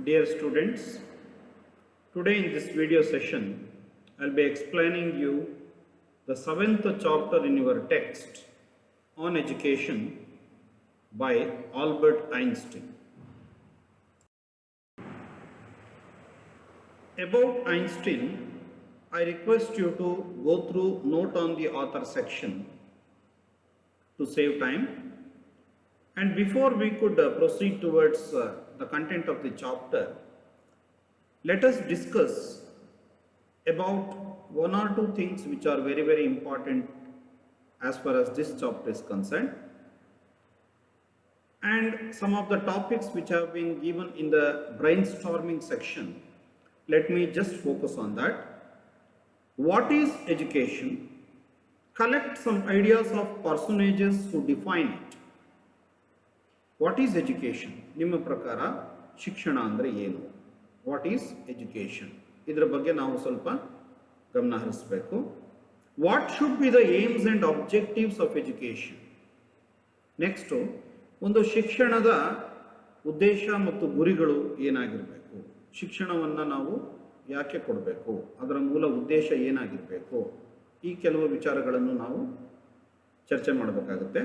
Dear students, today in this video session, I'll be explaining you the 7th chapter in your text on education by Albert Einstein. About Einstein, I request you to go through note on the author section to save time. And before we could proceed towards the content of the chapter, let us discuss about one or two things which are very important as far as this chapter is concerned, and some of the topics which have been given in the brainstorming section. Let me just focus on that. What is education? Collect some ideas of personages who define it. What is education? ನಿಮ್ಮ ಪ್ರಕಾರ ಶಿಕ್ಷಣ ಅಂದರೆ ಏನು? What is education? ಇದರ ಬಗ್ಗೆ ನಾವು ಸ್ವಲ್ಪ ಗಮನ ಹರಿಸಬೇಕು. What should be the aims and objectives of education? Next, ಒಂದು ಶಿಕ್ಷಣದ ಉದ್ದೇಶ ಮತ್ತು ಗುರಿಗಳು ಏನಾಗಿರಬೇಕು? ಶಿಕ್ಷಣವನ್ನು ನಾವು ಯಾಕೆ ಕೊಡಬೇಕು? ಅದರ ಮೂಲ ಉದ್ದೇಶ ಏನಾಗಿರಬೇಕು? ಈ ಕೆಲವು ವಿಚಾರಗಳನ್ನು ನಾವು ಚರ್ಚೆ ಮಾಡಬೇಕಾಗುತ್ತೆ.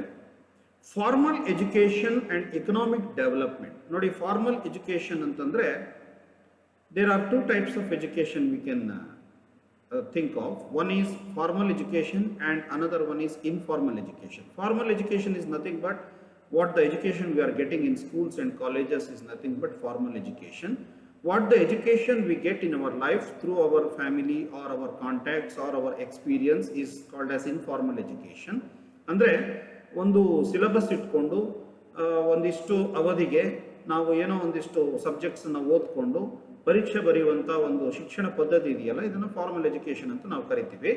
Formal education and economic development. ನೋಡಿ, ಫಾರ್ಮಲ್ ಎಜುಕೇಷನ್ ಅಂತಂದರೆ there are two types of education we can think of. One is formal education and another one is informal education. Formal education is nothing but what the education we are getting in schools and colleges is nothing but formal education. What the education we get in our life through our family or our contacts or our experience is called as informal education. ಅಂದರೆ ಒಂದು syllabus ಇಟ್ಕೊಂಡು ಒಂದಿಷ್ಟು ಅವಧಿಗೆ ನಾವು ಏನೋ ಒಂದಿಷ್ಟು ಸಬ್ಜೆಕ್ಟ್ಸನ್ನು ಓದ್ಕೊಂಡು ಪರೀಕ್ಷೆ ಬರೆಯುವಂಥ ಒಂದು ಶಿಕ್ಷಣ ಪದ್ಧತಿ ಇದೆಯಲ್ಲ, ಇದನ್ನು ಫಾರ್ಮಲ್ ಎಜುಕೇಷನ್ ಅಂತ ನಾವು ಕರಿತೀವಿ.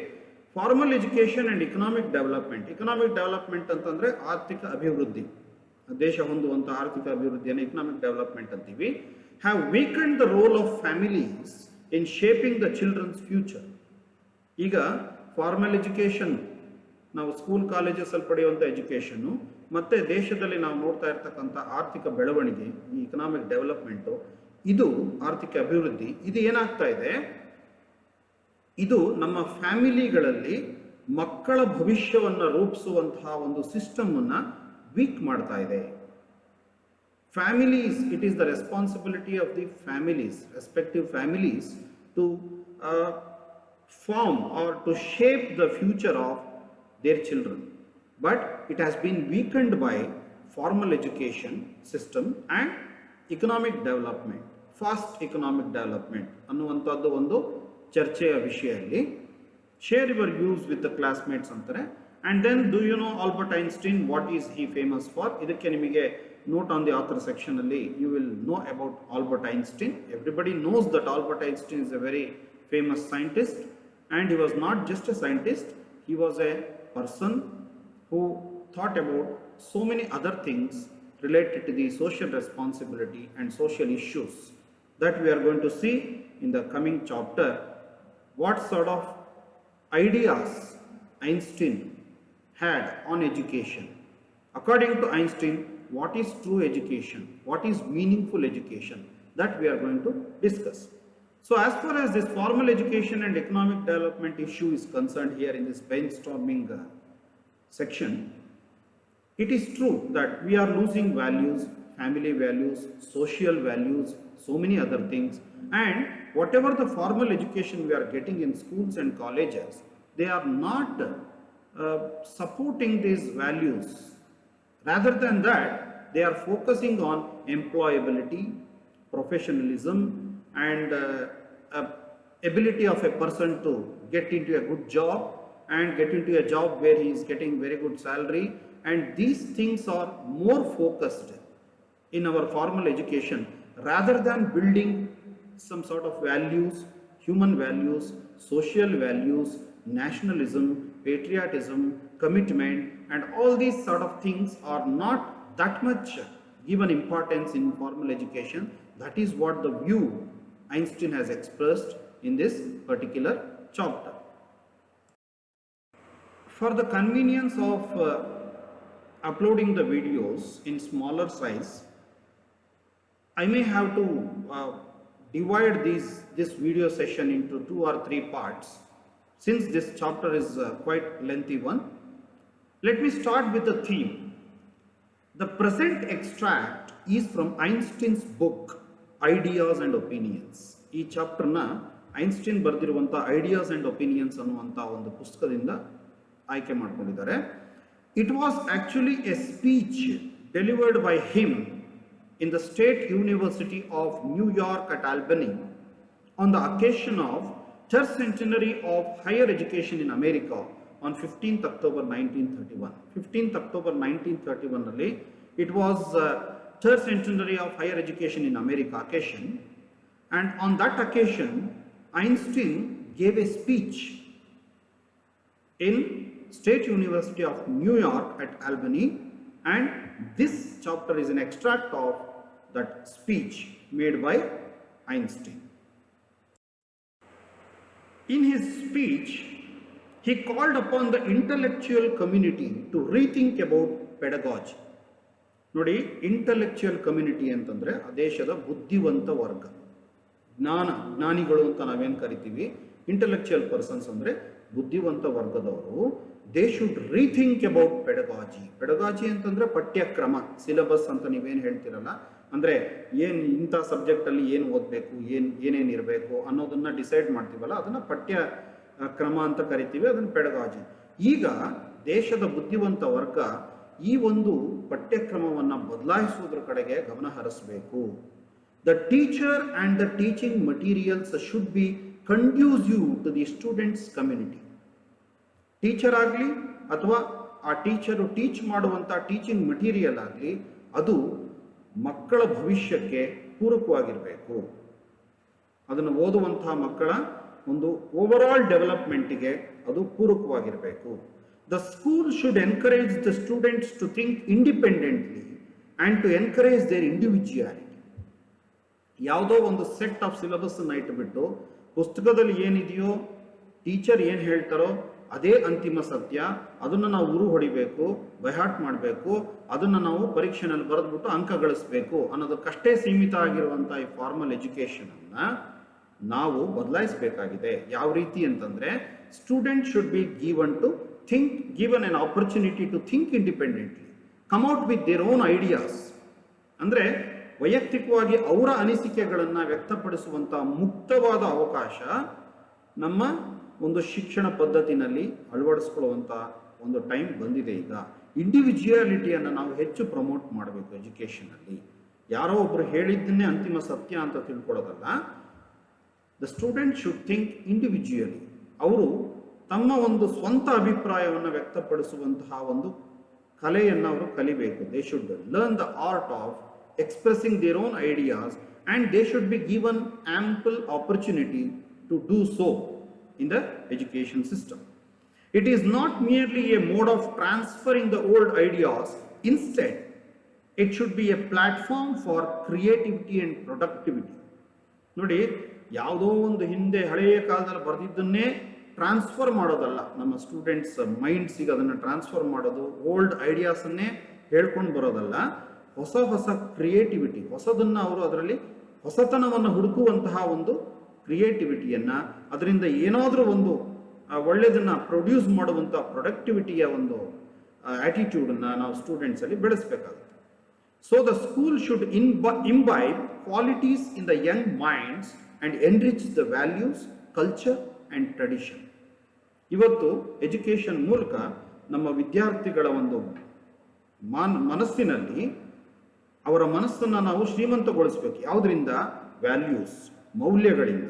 Formal education and economic development. Economic development ಅಂತಂದರೆ ಆರ್ಥಿಕ ಅಭಿವೃದ್ಧಿ, ದೇಶ ಹೊಂದುವಂಥ ಆರ್ಥಿಕ ಅಭಿವೃದ್ಧಿಯನ್ನು ಇಕನಾಮಿಕ್ ಡೆವಲಪ್ಮೆಂಟ್ ಅಂತೀವಿ. Have weakened the role of families in shaping the children's future. ಈಗ ಫಾರ್ಮಲ್ ಎಜುಕೇಷನ್ ನಾವು ಸ್ಕೂಲ್ ಕಾಲೇಜಸಲ್ಲಿ ಪಡೆಯುವಂಥ ಎಜುಕೇಷನ್ನು ಮತ್ತು ದೇಶದಲ್ಲಿ ನಾವು ನೋಡ್ತಾ ಇರ್ತಕ್ಕಂಥ ಆರ್ಥಿಕ ಬೆಳವಣಿಗೆ, ಈ ಇಕನಾಮಿಕ್ ಡೆವಲಪ್ಮೆಂಟು, ಇದು ಆರ್ಥಿಕ ಅಭಿವೃದ್ಧಿ, ಇದು ಏನಾಗ್ತಾ ಇದೆ, ಇದು ನಮ್ಮ ಫ್ಯಾಮಿಲಿಗಳಲ್ಲಿ ಮಕ್ಕಳ ಭವಿಷ್ಯವನ್ನು ರೂಪಿಸುವಂತಹ ಒಂದು ಸಿಸ್ಟಮನ್ನು ವೀಕ್ ಮಾಡ್ತಾ ಇದೆ. Families, it is the responsibility of the families, respective families to form or to shape the future of their children, but it has been weakened by formal education system and economic development, fast economic development ಅನ್ನುವಂಥದ್ದು ಒಂದು ಚರ್ಚೆಯ ವಿಷಯದಲ್ಲಿ. Share your views with the classmates ಅಂತಾರೆ. And then do you know Albert Einstein, what is he famous for? ಇದಕ್ಕೆ ನಿಮಗೆ note on the author ಸೆಕ್ಷನಲ್ಲಿ you will know about Albert Einstein. Everybody knows that Albert Einstein is a very famous scientist, and he was not just a scientist, he was a person who thought about so many other things related to the social responsibility and social issues that we are going to see in the coming chapter. What sort of ideas Einstein had on education? According to Einstein, what is true education? What is meaningful education? That we are going to discuss. So as far as this formal education and economic development issue is concerned here in this brainstorming section, it is true that we are losing values, family values, social values, so many other things, and whatever the formal education we are getting in schools and colleges, they are not supporting these values. Rather than that, they are focusing on employability, professionalism, and ability of a person to get into a good job and get into a job where he is getting very good salary, and these things are more focused in our formal education rather than building some sort of values, human values, social values, nationalism, patriotism, commitment, and all these sort of things are not that much given importance in formal education. That is what the view Einstein has expressed in this particular chapter. For the convenience of uploading the videos in smaller size, I may have to divide this video session into 2 or 3 parts since this chapter is quite lengthy one. Let me start with the theme. The present extract is from Einstein's book Ideas and Opinions. ಈ ಚಾಪ್ಟರ್ನ Einstein ಬರೆದಿರುವಂಥ ideas and opinions ಅನ್ನುವಂಥ ಒಂದು ಪುಸ್ತಕದಿಂದ ಆಯ್ಕೆ ಮಾಡಿಕೊಂಡಿದ್ದಾರೆ. It was actually A speech delivered by him in the State University of New York at Albany on the occasion of third centenary of higher education in America on 15th October 1931. 15th October 1931 ನಲ್ಲಿ it was third centenary of higher education in America occasion, and on that occasion Einstein gave a speech in State University of New York at Albany, and this chapter is an extract of that speech made by Einstein. In his speech, he called upon the intellectual community to rethink about pedagogy. ನೋಡಿ, intellectual community ಅಂತಂದರೆ ಆ ದೇಶದ ಬುದ್ಧಿವಂತ ವರ್ಗ, ಜ್ಞಾನಿಗಳು ಅಂತ ನಾವೇನು ಕರಿತೀವಿ. ಇಂಟೆಲೆಕ್ಚುಯಲ್ ಪರ್ಸನ್ಸ್ ಅಂದರೆ ಬುದ್ಧಿವಂತ ವರ್ಗದವರು. They should rethink about pedagogy. Pedagogy ಅಂತಂದರೆ ಪಠ್ಯಕ್ರಮ, ಸಿಲೆಬಸ್ ಅಂತ ನೀವೇನು ಹೇಳ್ತಿರಲ್ಲ, ಅಂದರೆ ಏನು ಇಂಥ ಸಬ್ಜೆಕ್ಟಲ್ಲಿ ಏನು ಓದಬೇಕು, ಏನೇನು ಇರಬೇಕು ಅನ್ನೋದನ್ನು ಡಿಸೈಡ್ ಮಾಡ್ತೀವಲ್ಲ, ಅದನ್ನು ಪಠ್ಯ ಕ್ರಮ ಅಂತ ಕರಿತೀವಿ, ಅದನ್ನು ಪೆಡಗಾಜಿ. ಈಗ ದೇಶದ ಬುದ್ಧಿವಂತ ವರ್ಗ ಈ ಒಂದು ಪಠ್ಯಕ್ರಮವನ್ನು ಬದಲಾಯಿಸುವುದರ ಕಡೆಗೆ ಗಮನ ಹರಿಸಬೇಕು. The teacher and the teaching materials should be conducive to the students community. Teacher ಆಗಲಿ ಅಥವಾ ಆ ಟೀಚರು ಟೀಚ್ ಮಾಡುವಂಥ ಟೀಚಿಂಗ್ ಮಟೀರಿಯಲ್ ಆಗಲಿ, ಅದು ಮಕ್ಕಳ ಭವಿಷ್ಯಕ್ಕೆ ಪೂರಕವಾಗಿರಬೇಕು. ಅದನ್ನು ಓದುವಂತಹ ಮಕ್ಕಳ ಒಂದು ಓವರಾಲ್ ಡೆವಲಪ್ಮೆಂಟಿಗೆ ಅದು ಪೂರಕವಾಗಿರಬೇಕು. The school should encourage the students to think independently and to encourage their individuality. ಯಾವುದೋ ಒಂದು ಸೆಟ್ ಆಫ್ ಸಿಲೆಬಸ್ಸನ್ನು ಇಟ್ಟುಬಿಟ್ಟು ಪುಸ್ತಕದಲ್ಲಿ ಏನಿದೆಯೋ, ಟೀಚರ್ ಏನು ಹೇಳ್ತಾರೋ ಅದೇ ಅಂತಿಮ ಸತ್ಯ, ಅದನ್ನು ನಾವು ಉರು ಹೊಡಿಬೇಕು, ಬೈಹಾಟ್ ಮಾಡಬೇಕು, ಅದನ್ನು ನಾವು ಪರೀಕ್ಷೆನಲ್ಲಿ ಬರೆದ್ಬಿಟ್ಟು ಅಂಕ ಗಳಿಸಬೇಕು ಅನ್ನೋದಕ್ಕಷ್ಟೇ ಸೀಮಿತ ಆಗಿರುವಂಥ ಈ ಫಾರ್ಮಲ್ ಎಜುಕೇಷನನ್ನು ನಾವು ಬದಲಾಯಿಸಬೇಕಾಗಿದೆ. ಯಾವ ರೀತಿ ಅಂತಂದರೆ, student should be given an opportunity to think independently, come out with their own ideas. ಅಂದರೆ ವೈಯಕ್ತಿಕವಾಗಿ ಅವರ ಅನಿಸಿಕೆಗಳನ್ನು ವ್ಯಕ್ತಪಡಿಸುವಂಥ ಮುಕ್ತವಾದ ಅವಕಾಶ ನಮ್ಮ ಒಂದು ಶಿಕ್ಷಣ ಪದ್ಧತಿನಲ್ಲಿ ಅಳವಡಿಸ್ಕೊಳ್ಳುವಂಥ ಒಂದು ಟೈಮ್ ಬಂದಿದೆ. ಈಗ ಇಂಡಿವಿಜುವಾಲಿಟಿಯನ್ನು ನಾವು ಹೆಚ್ಚು ಪ್ರಮೋಟ್ ಮಾಡಬೇಕು ಎಜುಕೇಷನಲ್ಲಿ. ಯಾರೋ ಒಬ್ಬರು ಹೇಳಿದ್ದನ್ನೇ ಅಂತಿಮ ಸತ್ಯ ಅಂತ ತಿಳ್ಕೊಳ್ಳೋದಲ್ಲ. The student should think individually. ಅವರು ತಮ್ಮ ಒಂದು ಸ್ವಂತ ಅಭಿಪ್ರಾಯವನ್ನು ವ್ಯಕ್ತಪಡಿಸುವಂತಹ ಒಂದು ಕಲೆಯನ್ನು ಅವರು ಕಲಿಬೇಕು. They should learn the art of expressing their own ideas, and they should be given ample opportunity to do so in the education system. It is not merely a mode of transferring the old ideas. Instead, it should be a platform for creativity and productivity. ನೋಡಿ, ಯಾವುದೋ ಒಂದು ಹಿಂದೆ ಹಳೆಯ ಕಾಲದಲ್ಲಿ ಬರೆದಿದ್ದನ್ನೇ transfer ಮಾಡೋದಲ್ಲ, ನಮ್ಮ students ಮೈಂಡ್ಸಿಗೆ ಅದನ್ನು transfer ಮಾಡೋದು, ಓಲ್ಡ್ ಐಡಿಯಾಸನ್ನೇ ಹೇಳ್ಕೊಂಡು ಬರೋದಲ್ಲ. ಹೊಸ ಹೊಸ ಕ್ರಿಯೇಟಿವಿಟಿ, ಹೊಸದನ್ನು ಅವರು ಅದರಲ್ಲಿ ಹೊಸತನವನ್ನು ಹುಡುಕುವಂತಹ ಒಂದು ಕ್ರಿಯೇಟಿವಿಟಿಯನ್ನು, ಅದರಿಂದ ಏನಾದರೂ ಒಂದು ಒಳ್ಳೆಯದನ್ನು ಪ್ರೊಡ್ಯೂಸ್ ಮಾಡುವಂಥ ಪ್ರೊಡಕ್ಟಿವಿಟಿಯ ಒಂದು ಆ್ಯಟಿಟ್ಯೂಡನ್ನು ನಾವು ಸ್ಟೂಡೆಂಟ್ಸಲ್ಲಿ ಬೆಳೆಸಬೇಕಾಗುತ್ತೆ. So the school should imbibe qualities in the young minds and enrich the values, culture and tradition. ಇವತ್ತು ಎಜುಕೇಷನ್ ಮೂಲಕ ನಮ್ಮ ವಿದ್ಯಾರ್ಥಿಗಳ ಒಂದು ಮನಸ್ಸಿನಲ್ಲಿ ಅವರ ಮನಸ್ಸನ್ನು ನಾವು ಶ್ರೀಮಂತಗೊಳಿಸಬೇಕು. ಯಾವುದರಿಂದ? ವ್ಯಾಲ್ಯೂಸ್, ಮೌಲ್ಯಗಳಿಂದ.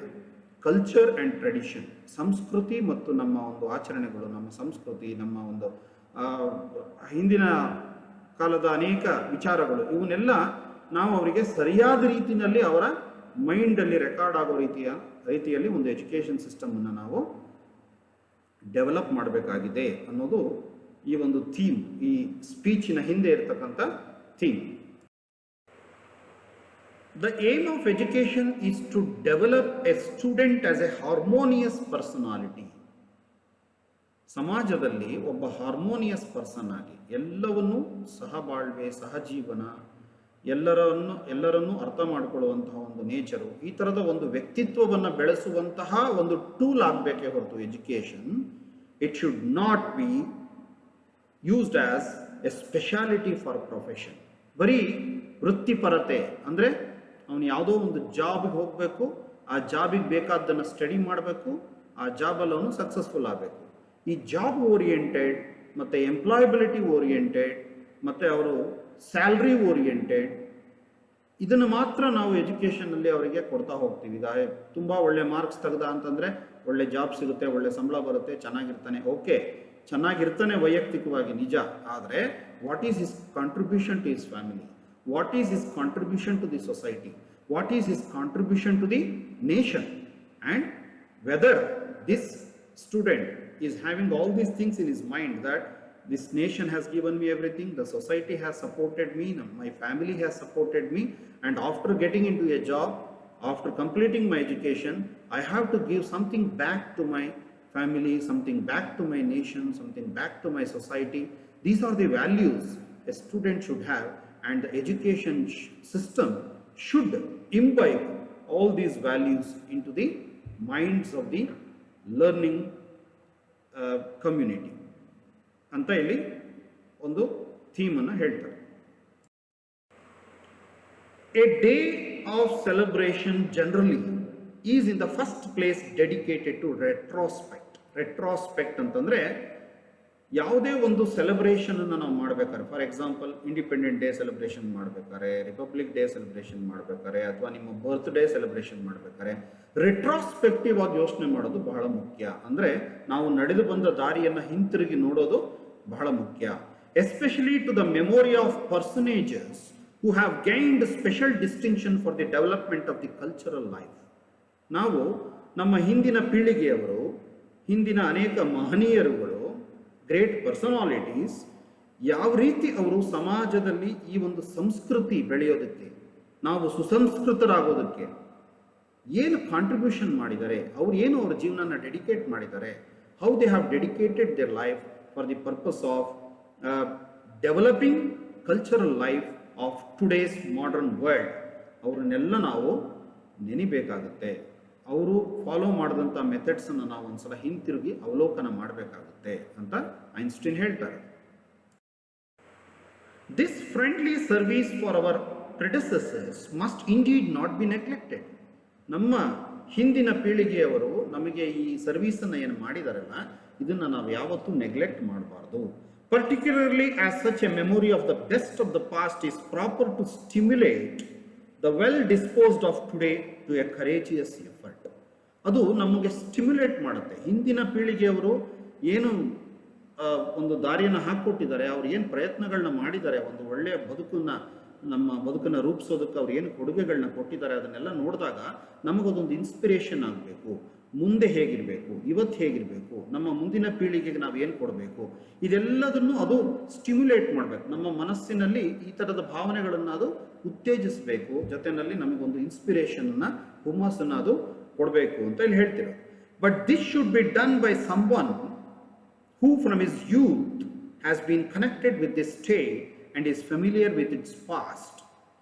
ಕಲ್ಚರ್ ಆ್ಯಂಡ್ ಟ್ರೆಡಿಷನ್, ಸಂಸ್ಕೃತಿ ಮತ್ತು ನಮ್ಮ ಒಂದು ಆಚರಣೆಗಳು, ನಮ್ಮ ಸಂಸ್ಕೃತಿ, ನಮ್ಮ ಒಂದು ಹಿಂದಿನ ಕಾಲದ ಅನೇಕ ವಿಚಾರಗಳು, ಇವನ್ನೆಲ್ಲ ನಾವು ಅವರಿಗೆ ಸರಿಯಾದ ರೀತಿಯಲ್ಲಿ ಅವರ ಮೈಂಡಲ್ಲಿ ರೆಕಾರ್ಡ್ ಆಗೋ ರೀತಿಯಲ್ಲಿ ಒಂದು ಎಜುಕೇಷನ್ ಸಿಸ್ಟಮನ್ನು ನಾವು ಡೆವಲಪ್ ಮಾಡಬೇಕಾಗಿದೆ ಅನ್ನೋದು ಈ ಒಂದು ಥೀಮ್, ಈ ಸ್ಪೀಚಿನ ಹಿಂದೆ ಇರತಕ್ಕಂಥ theme. The aim of education is to develop a student as a harmonious personality. ಸಮಾಜದಲ್ಲಿ ಒಬ್ಬ ಹಾರ್ಮೋನಿಯಸ್ ಪರ್ಸನ್ ಆಗಿ ಎಲ್ಲವನ್ನೂ ಸಹಬಾಳ್ವೆ, ಸಹಜೀವನ, ಎಲ್ಲರನ್ನೂ ಅರ್ಥ ಮಾಡಿಕೊಳ್ಳುವಂತಹ ಒಂದು ನೇಚರು, ಈ ಥರದ ಒಂದು ವ್ಯಕ್ತಿತ್ವವನ್ನು ಬೆಳೆಸುವಂತಹ ಒಂದು ಟೂಲ್ ಆಗಬೇಕೇ ಹೊರತು education, it should not be used as A speciality for profession. ಬರೀ ವೃತ್ತಿಪರತೆ ಅಂದರೆ ಅವನು ಯಾವುದೋ ಒಂದು ಜಾಬ್ಗೆ ಹೋಗಬೇಕು, ಆ ಜಾಬಿಗೆ ಬೇಕಾದ್ದನ್ನು ಸ್ಟಡಿ ಮಾಡಬೇಕು, ಆ ಜಾಬಲ್ಲಿ ಅವನು ಸಕ್ಸಸ್ಫುಲ್ ಆಗಬೇಕು. ಈ ಜಾಬ್ ಓರಿಯೆಂಟೆಡ್ ಮತ್ತು ಎಂಪ್ಲಾಯಬಿಲಿಟಿ ಓರಿಯೆಂಟೆಡ್ ಮತ್ತು ಅವರು ಸ್ಯಾಲ್ರಿ ಓರಿಯೆಂಟೆಡ್ ಇದನ್ನು ಮಾತ್ರ ನಾವು ಎಜುಕೇಷನಲ್ಲಿ ಅವರಿಗೆ ಕೊಡ್ತಾ ಹೋಗ್ತೀವಿ. ಈಗ ತುಂಬ ಒಳ್ಳೆ ಮಾರ್ಕ್ಸ್ ತೆಗೆದ ಅಂತಂದರೆ ಒಳ್ಳೆ ಜಾಬ್ ಸಿಗುತ್ತೆ, ಒಳ್ಳೆ ಸಂಬಳ ಬರುತ್ತೆ, ಚೆನ್ನಾಗಿರ್ತಾನೆ. ಓಕೆ, ಚೆನ್ನಾಗಿರ್ತಾನೆ ವೈಯಕ್ತಿಕವಾಗಿ ನಿಜ. ಆದರೆ what is his contribution to his family? What is his contribution to the society? What is his contribution to the nation? And whether this student is having all these things in his mind, that this nation has given me everything, the society has supported me, my family has supported me, and after getting into a job, after completing my education, I have to give something back to my family, something back to my nation, something back to my society. These are the values a student should have, and the education system should imbibe all these values into the minds of the learning community ಅಂತ ಇಲ್ಲಿ ಒಂದು ಥೀಮನ್ನು ಹೇಳ್ತಾರೆ. A day of celebration generally is in the first place dedicated to retrospect. Retrospect ಅಂತಂದ್ರೆ ಯಾವುದೇ ಒಂದು ಸೆಲೆಬ್ರೇಷನನ್ನು ನಾವು ಮಾಡಬೇಕಾದ್ರೆ, for example independent day celebration ಮಾಡಬೇಕಾದ್ರೆ, ರಿಪಬ್ಲಿಕ್ ಡೇ ಸೆಲೆಬ್ರೇಷನ್ ಮಾಡಬೇಕಾದ್ರೆ, ಅಥವಾ ನಿಮ್ಮ ಬರ್ತ್ಡೇ ಸೆಲೆಬ್ರೇಷನ್ ಮಾಡಬೇಕಾದ್ರೆ ರೆಟ್ರಾಸ್ಪೆಕ್ಟಿವ್ ಆಗಿ ಯೋಚನೆ ಮಾಡೋದು ಬಹಳ ಮುಖ್ಯ. ಅಂದರೆ ನಾವು ನಡೆದು ಬಂದ ದಾರಿಯನ್ನು ಹಿಂತಿರುಗಿ ನೋಡೋದು ಬಹಳ ಮುಖ್ಯ. Especially to the memory of personages who have gained special distinction for the development of the cultural life. ನಾವು ನಮ್ಮ ಹಿಂದಿನ ಪೀಳಿಗೆಯವರು, ಹಿಂದಿನ ಅನೇಕ ಮಹನೀಯರುಗಳು, ಗ್ರೇಟ್ ಪರ್ಸನಾಲಿಟೀಸ್ ಯಾವ ರೀತಿ ಅವರು ಸಮಾಜದಲ್ಲಿ ಈ ಒಂದು ಸಂಸ್ಕೃತಿ ಬೆಳೆಯೋದಕ್ಕೆ, ನಾವು ಸುಸಂಸ್ಕೃತರಾಗೋದಕ್ಕೆ ಏನು ಕಾಂಟ್ರಿಬ್ಯೂಷನ್ ಮಾಡಿದ್ದಾರೆ, ಅವ್ರು ಏನು ಅವ್ರ ಜೀವನನ ಡೆಡಿಕೇಟ್ ಮಾಡಿದ್ದಾರೆ, how they have dedicated their life for the purpose of developing cultural life of today's modern world, ಅವ್ರನ್ನೆಲ್ಲ ನಾವು ನೆನಿಬೇಕಾಗುತ್ತೆ. ಅವರು ಫಾಲೋ ಮಾಡಿದಂಥ ಮೆಥಡ್ಸನ್ನು ನಾವು ಒಂದ್ಸಲ ಹಿಂತಿರುಗಿ ಅವಲೋಕನ ಮಾಡಬೇಕಾಗುತ್ತೆ ಅಂತ ಐನ್ಸ್ಟೀನ್ ಹೇಳ್ತಾರೆ. This friendly service for our predecessors must indeed not be neglected. ನಮ್ಮ ಹಿಂದಿನ ಪೀಳಿಗೆಯವರು ನಮಗೆ ಈ ಸರ್ವೀಸನ್ನು ಏನು ಮಾಡಿದಾರಲ್ಲ, ಇದನ್ನು ನಾವು ಯಾವತ್ತೂ ನೆಗ್ಲೆಕ್ಟ್ ಮಾಡಬಾರ್ದು. Particularly as such a memory of the best of the past is proper to stimulate the well disposed of today to a courageous effort. ಅದು ನಮಗೆ ಸ್ಟಿಮ್ಯುಲೇಟ್ ಮಾಡುತ್ತೆ. ಹಿಂದಿನ ಪೀಳಿಗೆಯವರು ಏನು ಒಂದು ದಾರಿಯನ್ನು ಹಾಕಿಕೊಟ್ಟಿದ್ದಾರೆ, ಅವ್ರು ಏನು ಪ್ರಯತ್ನಗಳನ್ನ ಮಾಡಿದ್ದಾರೆ, ಒಂದು ಒಳ್ಳೆಯ ನಮ್ಮ ಬದುಕನ್ನು ರೂಪಿಸೋದಕ್ಕೆ ಅವ್ರು ಏನು ಕೊಡುಗೆಗಳನ್ನ ಕೊಟ್ಟಿದ್ದಾರೆ, ಅದನ್ನೆಲ್ಲ ನೋಡಿದಾಗ ನಮಗದೊಂದು ಇನ್ಸ್ಪಿರೇಷನ್ ಆಗಬೇಕು. ಮುಂದೆ ಹೇಗಿರಬೇಕು, ಇವತ್ತು ಹೇಗಿರಬೇಕು, ನಮ್ಮ ಮುಂದಿನ ಪೀಳಿಗೆಗೆ ನಾವು ಏನು ಕೊಡಬೇಕು, ಇದೆಲ್ಲದನ್ನು ಅದು ಸ್ಟಿಮ್ಯುಲೇಟ್ ಮಾಡಬೇಕು. ನಮ್ಮ ಮನಸ್ಸಿನಲ್ಲಿ ಈ ಥರದ ಭಾವನೆಗಳನ್ನು ಅದು ಉತ್ತೇಜಿಸಬೇಕು, ಜೊತೆಯಲ್ಲಿ ನಮಗೊಂದು ಇನ್ಸ್ಪಿರೇಷನ್ನ, ಹುಮ್ಮಸ್ಸನ್ನು ಅದು ಕೊಡಬೇಕು ಅಂತ ಇಲ್ಲಿ ಹೇಳ್ತಿರೋದು. But this should be done by someone who from his youth has been connected with this state and is familiar with its past,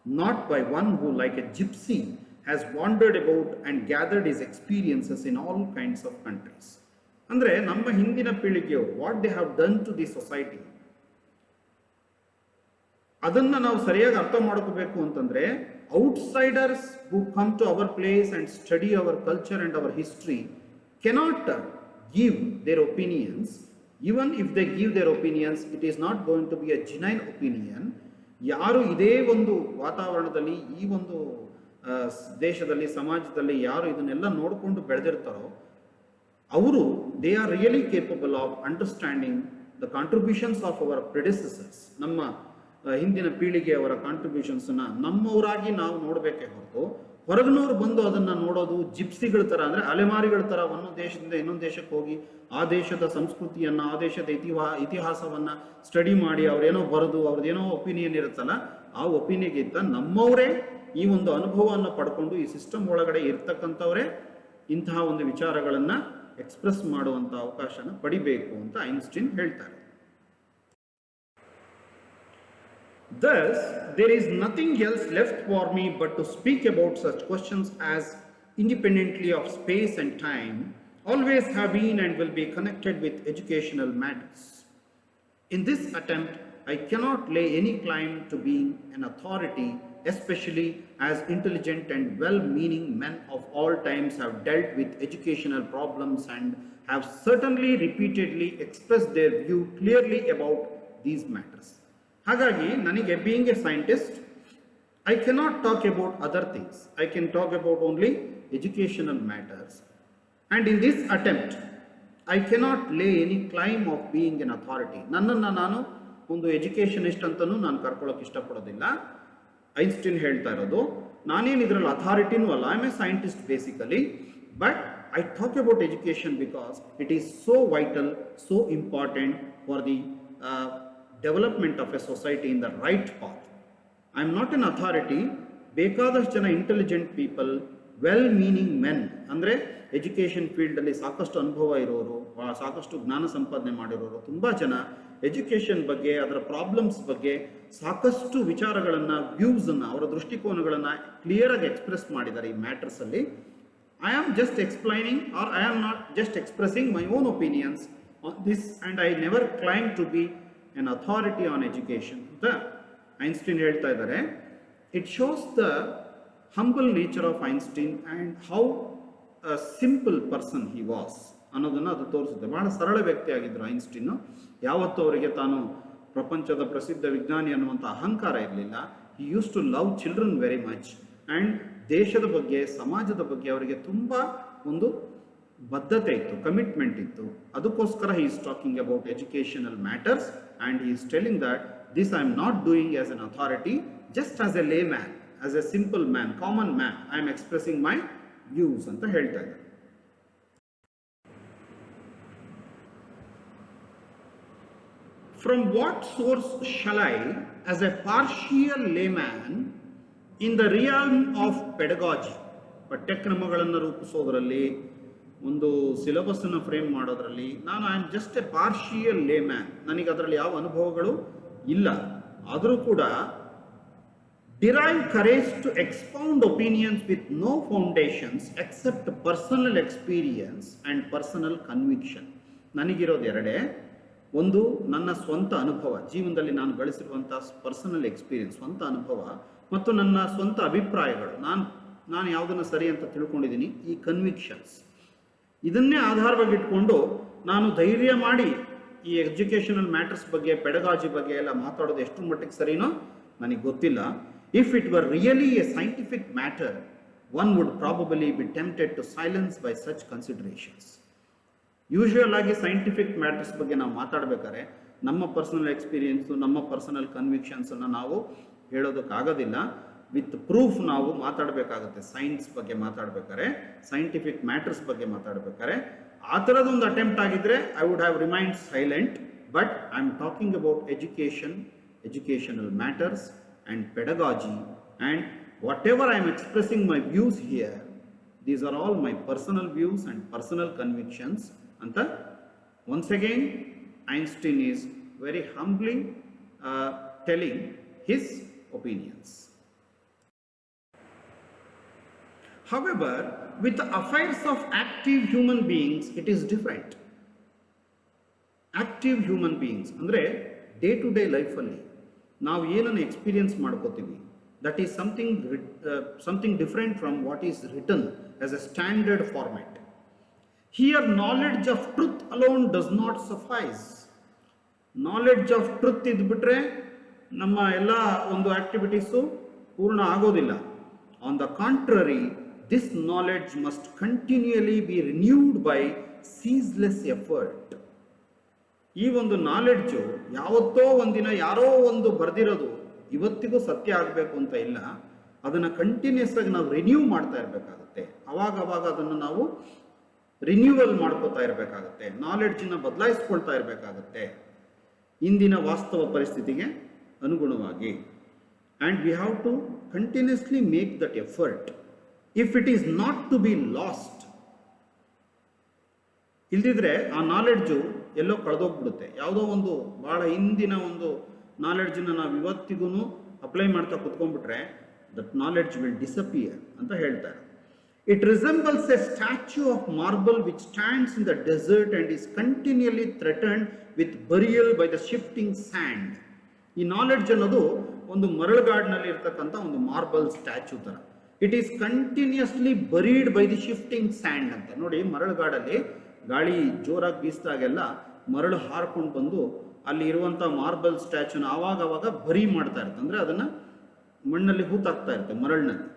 not by one who like a gypsy has wandered about and gathered his experiences in all kinds of countries. ಅಂದ್ರೆ ನಮ್ಮ ಹಿಂದಿನ ಪೀಳಿಗೆಯವರು what they have done to the society, ಅದನ್ನ ನಾವು ಸರಿಯಾಗಿ ಅರ್ಥ ಮಾಡ್ಕೋಬೇಕು ಅಂತಂದ್ರೆ, outsiders who come to our place and study our culture and our history cannot give their opinions. Even if they give their opinions, it is not going to be a genuine opinion. ಯಾರು ಇದೇ ಒಂದು ವಾತಾವರಣದಲ್ಲಿ, ಈ ಒಂದು ದೇಶದಲ್ಲಿ, ಸಮಾಜದಲ್ಲಿ ಯಾರು ಇದನ್ನೆಲ್ಲ ನೋಡಿಕೊಂಡು ಬೆಳೆದಿರ್ತಾರೋ ಅವರು they are really capable of understanding the contributions of our predecessors. ನಮ್ಮ ಹಿಂದಿನ ಪೀಳಿಗೆಯವರ ಕಾಂಟ್ರಿಬ್ಯೂಷನ್ಸನ್ನು ನಮ್ಮವರಾಗಿ ನಾವು ನೋಡಬೇಕೇ ಹೊರತು ಹೊರಗಿನವ್ರು ಬಂದು ಅದನ್ನು ನೋಡೋದು ಜಿಪ್ಸಿಗಳ ಥರ, ಅಂದರೆ ಅಲೆಮಾರಿಗಳ ಥರ ಒಂದು ದೇಶದಿಂದ ಇನ್ನೊಂದು ದೇಶಕ್ಕೆ ಹೋಗಿ ಆ ದೇಶದ ಸಂಸ್ಕೃತಿಯನ್ನು, ಆ ದೇಶದ ಇತಿಹಾಸವನ್ನು ಸ್ಟಡಿ ಮಾಡಿ ಅವ್ರೇನೋ ಬರೆದು ಅವ್ರದ್ದೇನೋ ಒಪಿನಿಯನ್ ಇರುತ್ತಲ್ಲ, ಆ ಒಪಿನಿಯನ್ಗಿಂತ ನಮ್ಮವರೇ ಈ ಒಂದು ಅನುಭವವನ್ನು ಪಡ್ಕೊಂಡು ಈ ಸಿಸ್ಟಮ್ ಒಳಗಡೆ ಇರ್ತಕ್ಕಂಥವರೇ ಇಂತಹ ಒಂದು ವಿಚಾರಗಳನ್ನು ಎಕ್ಸ್ಪ್ರೆಸ್ ಮಾಡುವಂಥ ಅವಕಾಶನ ಪಡಿಬೇಕು ಅಂತ ಐನ್ಸ್ಟೀನ್ ಹೇಳ್ತಾರೆ. Thus, there is nothing else left for me but to speak about such questions as, independently of space and time, always have been and will be connected with educational matters. In this attempt, I cannot lay any claim to being an authority, especially as intelligent and well meaning men of all times have dealt with educational problems and have certainly repeatedly expressed their view clearly about these matters. ಹಾಗಾಗಿ ನನಗೆ being A scientist I cannot talk about other things. I can talk about only educational matters. And in this attempt, I cannot lay any claim of being an authority. ನನ್ನನ್ನು ನಾನು ಒಂದು educationist ಅಂತಲೂ ನಾನು ಕರ್ಕೊಳ್ಳೋಕೆ ಇಷ್ಟಪಡೋದಿಲ್ಲ. Einstein ಹೇಳ್ತಾ ಇರೋದು, ನಾನೇನು ಇದರಲ್ಲಿ ಅಥಾರಿಟಿನೂ ಅಲ್ಲ, I am A scientist basically, but I talk about education because it is so vital, so important for the development of a society in the right path. I am not an authority. ಬೇಕಾದಷ್ಟು ಜನ intelligent people, well meaning men, ಅಂದರೆ education ಫೀಲ್ಡಲ್ಲಿ ಸಾಕಷ್ಟು ಅನುಭವ ಇರೋರು, ಸಾಕಷ್ಟು ಜ್ಞಾನ ಸಂಪಾದನೆ ಮಾಡಿರೋರು, ತುಂಬ ಜನ ಎಜುಕೇಷನ್ ಬಗ್ಗೆ, ಅದರ ಪ್ರಾಬ್ಲಮ್ಸ್ ಬಗ್ಗೆ ಸಾಕಷ್ಟು ವಿಚಾರಗಳನ್ನು, ವ್ಯೂಸನ್ನು, ಅವರ ದೃಷ್ಟಿಕೋನಗಳನ್ನು ಕ್ಲಿಯರಾಗಿ ಎಕ್ಸ್ಪ್ರೆಸ್ ಮಾಡಿದ್ದಾರೆ ಈ ಮ್ಯಾಟರ್ಸಲ್ಲಿ. I am just explaining, or I am not just expressing my own opinions on this, and I never claim to be an authority on education. The Einstein ಹೇಳ್ತಾ ಇದ್ದಾರೆ, it shows the humble nature of Einstein and how a simple person he was ಅನ್ನೋದನ್ನು ಅದು ತೋರಿಸುತ್ತೆ. ಬಹಳ ಸರಳ ವ್ಯಕ್ತಿ ಆಗಿದ್ದರು ಐನ್ಸ್ಟೀನು. ಯಾವತ್ತೂ ಅವರಿಗೆ ತಾನು ಪ್ರಪಂಚದ ಪ್ರಸಿದ್ಧ ವಿಜ್ಞಾನಿ ಅನ್ನುವಂಥ ಅಹಂಕಾರ ಇರಲಿಲ್ಲ. he used to love children very much, and ದೇಶದ ಬಗ್ಗೆ, ಸಮಾಜದ ಬಗ್ಗೆ ಅವರಿಗೆ ತುಂಬ ಒಂದು ಬದ್ಧತೆ ಇತ್ತು, ಕಮಿಟ್ಮೆಂಟ್ ಇತ್ತು. ಅದಕ್ಕೋಸ್ಕರ he is talking about educational matters, and he is telling that this I am not doing as an authority, just as a layman, as a simple man, common man, I am expressing my views ಅಂತ ಹೇಳ್ತಾ ಇದ್ದಾರೆ. From what source shall I, as a partial layman in the realm of pedagogy, ಪಠ್ಯಕ್ರಮಗಳನ್ನು ರೂಪಿಸೋದ್ರಲ್ಲಿ, ಒಂದು ಸಿಲೆಬಸ್ಸನ್ನು frame ಮಾಡೋದ್ರಲ್ಲಿ ನಾನು I am just a partial layman, ನನಗೆ ಅದರಲ್ಲಿ ಯಾವ ಅನುಭವಗಳು ಇಲ್ಲ, ಆದರೂ ಕೂಡ derive courage to expound opinions with no foundations except personal experience and personal conviction. ನನಗಿರೋದು ಎರಡೇ, ಒಂದು ನನ್ನ ಸ್ವಂತ ಅನುಭವ, ಜೀವನದಲ್ಲಿ ನಾನು ಗಳಿಸಿರುವಂಥ ಪರ್ಸನಲ್ ಎಕ್ಸ್ಪೀರಿಯನ್ಸ್, ಸ್ವಂತ ಅನುಭವ, ಮತ್ತು ನನ್ನ ಸ್ವಂತ ಅಭಿಪ್ರಾಯಗಳು, ನಾನು ಯಾವುದನ್ನು ಸರಿ ಅಂತ ತಿಳ್ಕೊಂಡಿದ್ದೀನಿ, ಈ ಕನ್ವಿಕ್ಷನ್ಸ್. ಇದನ್ನೇ ಆಧಾರವಾಗಿಟ್ಕೊಂಡು ನಾನು ಧೈರ್ಯ ಮಾಡಿ ಈ ಎಜುಕೇಷನಲ್ ಮ್ಯಾಟರ್ಸ್ ಬಗ್ಗೆ, ಪೆಡಗಾಜಿ ಬಗ್ಗೆ ಎಲ್ಲ ಮಾತಾಡೋದು ಎಷ್ಟು ಮಟ್ಟಿಗೆ ಸರಿನೋ ನನಗೆ ಗೊತ್ತಿಲ್ಲ. If it were really a scientific matter, one would probably be tempted to silence by such considerations. Usual ಆಗಿ ಸೈಂಟಿಫಿಕ್ ಮ್ಯಾಟರ್ಸ್ ಬಗ್ಗೆ ನಾವು ಮಾತಾಡಬೇಕಾದ್ರೆ ನಮ್ಮ ಪರ್ಸನಲ್ ಎಕ್ಸ್ಪೀರಿಯನ್ಸು, ನಮ್ಮ ಪರ್ಸನಲ್ ಕನ್ವಿಕ್ಷನ್ಸನ್ನು ನಾವು ಹೇಳೋದಕ್ಕಾಗೋದಿಲ್ಲ. ವಿತ್ ಪ್ರೂಫ್ ನಾವು ಮಾತಾಡಬೇಕಾಗುತ್ತೆ. ಸೈನ್ಸ್ ಬಗ್ಗೆ ಮಾತಾಡ್ಬೇಕಾದ್ರೆ, ಸೈಂಟಿಫಿಕ್ ಮ್ಯಾಟರ್ಸ್ ಬಗ್ಗೆ ಮಾತಾಡ್ಬೇಕಾದ್ರೆ ಆ ಥರದೊಂದು ಅಟೆಂಪ್ಟ್ ಆಗಿದ್ರೆ I would have remained silent. But I am talking about education, educational matters and pedagogy, and whatever I am expressing my views here, these are all my personal views and personal convictions ಅಂತ once again Einstein is very humbly telling his opinions. However, with the affairs of active human beings, it is different. Active human beings ಅಂದರೆ day to day ಲೈಫಲ್ಲಿ ನಾವು ಏನನ್ನು experience ಮಾಡ್ಕೋತೀವಿ, that is something different from what is written as a standard format. Here knowledge of truth alone does not suffice. Knowledge of truth ಇದ್ಬಿಟ್ರೆ ನಮ್ಮ ಎಲ್ಲ ಒಂದು activities ಪೂರ್ಣ ಆಗೋದಿಲ್ಲ. On the contrary, this knowledge must continually be renewed by ceaseless effort. ಈ ಒಂದು knowledge ಯಾವತ್ತೋ ಒಂದಿನ ಯಾರೋ ಒಂದು ಬರೆದಿರೋದು ಇವತ್ತಿಗೂ ಸತ್ಯ ಆಗಬೇಕು ಅಂತ ಇಲ್ಲ. ಅದನ್ನು ಕಂಟಿನ್ಯೂಸ್ ಆಗಿ ನಾವು ರಿನ್ಯೂ ಮಾಡ್ತಾ ಇರಬೇಕಾಗುತ್ತೆ. ಅವಾಗ ಅದನ್ನು ನಾವು ರಿನ್ಯೂವಲ್ ಮಾಡ್ಕೋತಾ ಇರಬೇಕಾಗುತ್ತೆ. ನಾಲೆಡ್ಜನ್ನು ಬದಲಾಯಿಸ್ಕೊಳ್ತಾ ಇರಬೇಕಾಗುತ್ತೆ ಇಂದಿನ ವಾಸ್ತವ ಪರಿಸ್ಥಿತಿಗೆ ಅನುಗುಣವಾಗಿ. And we have to continuously make that effort if it is not to be lost. ಇಲ್ದಿದ್ರೆ ಆ ನಾಲೆಡ್ಜು ಎಲ್ಲೋ ಕಳೆದೋಗ್ಬಿಡುತ್ತೆ. ಯಾವುದೋ ಒಂದು ಭಾಳ ಹಿಂದಿನ ಒಂದು ನಾಲೆಡ್ಜನ್ನು ನಾವು ಇವತ್ತಿಗೂ ಅಪ್ಲೈ ಮಾಡ್ತಾ ಕುತ್ಕೊಂಡ್ಬಿಟ್ರೆ ದಟ್ ನಾಲೆಡ್ಜ್ ವಿಲ್ ಡಿಸಪಿಯರ್ ಅಂತ ಹೇಳ್ತಾರೆ. It resembles a statue of marble which stands in the desert and is continually threatened with burial by the shifting sand. ಈ ನಾಲೆಡ್ಜ್ ಅನ್ನೋದು ಒಂದು ಮರಳುಗಾಡಿನಲ್ಲಿ ಇರ್ತಕ್ಕಂಥ ಒಂದು ಮಾರ್ಬಲ್ ಸ್ಟ್ಯಾಚ್ಯೂ ಥರ. It is continuously buried by the shifting sand ಅಂತ. ನೋಡಿ, ಮರಳುಗಾಡಲ್ಲಿ ಗಾಳಿ ಜೋರಾಗಿ ಬೀಸಿದಾಗೆಲ್ಲ ಮರಳು ಹಾರ್ಕೊಂಡು ಬಂದು ಅಲ್ಲಿ ಇರುವಂಥ ಮಾರ್ಬಲ್ ಸ್ಟ್ಯಾಚ್ಯೂನ ಆವಾಗ ಬರಿ ಮಾಡ್ತಾ ಇರುತ್ತೆ. ಅಂದರೆ ಅದನ್ನು ಮಣ್ಣಲ್ಲಿ ಹೂತಾಗ್ತಾ ಇರುತ್ತೆ ಮರಳಿನಲ್ಲಿ.